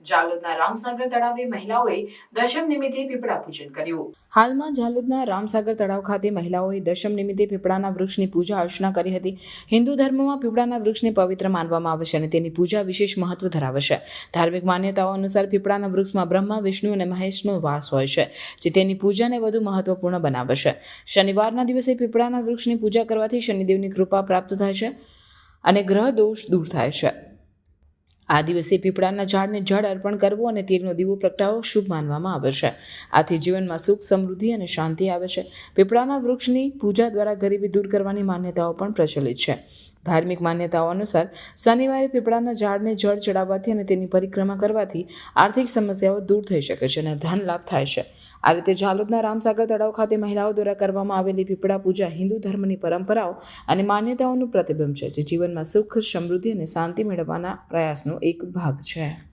જાલોદના રામસાગર તળાવે મહિલાઓએ દશમ નિમિત્તે પીપળા પૂજન કર્યું. હાલમાં જાલોદના રામસાગર તળાવ ખાતે મહિલાઓએ દશમ નિમિત્તે પીપળાના વૃક્ષની પૂજા અર્ચના કરી હતી. હિન્દુ ધર્મમાં પીપળાના વૃક્ષને પવિત્ર માનવામાં આવે છે અને તેની પૂજા વિશેષ મહત્વ ધરાવે છે. ધાર્મિક માન્યતાઓ અનુસાર પીપળાના વૃક્ષમાં બ્રહ્મા, વિષ્ણુ અને મહેશનો વાસ હોય છે, જે તેની પૂજાને વધુ મહત્વપૂર્ણ બનાવે છે. શનિવારના દિવસે પીપળાના વૃક્ષની પૂજા કરવાથી શનિદેવની કૃપા પ્રાપ્ત થાય છે અને ગ્રહ દોષ દૂર થાય છે. આ દિવસે પીપળાના ઝાડને જળ અર્પણ કરવું અને તીરનો દીવો પ્રગટાવવો શુભ માનવામાં આવે છે. આથી જીવનમાં સુખ, સમૃદ્ધિ અને શાંતિ આવે છે. પીપળાના વૃક્ષની પૂજા દ્વારા ગરીબી દૂર કરવાની માન્યતાઓ પણ પ્રચલિત છે. ધાર્મિક માન્યતાઓ અનુસાર શનિવારે પીપળાના ઝાડને જળ ચડાવવાથી અને તેની પરિક્રમા કરવાથી આર્થિક સમસ્યાઓ દૂર થઈ શકે છે અને ધન લાભ થાય છે. આ રીતે જાલોદના રામસાગર તળાવ ખાતે મહિલાઓ દ્વારા કરવામાં આવેલી પીપળા પૂજા હિન્દુ ધર્મની પરંપરાઓ અને માન્યતાઓનું પ્રતિબિંબ છે, જે જીવનમાં સુખ, સમૃદ્ધિ અને શાંતિ મેળવવાના પ્રયાસનો એક ભાગ છે.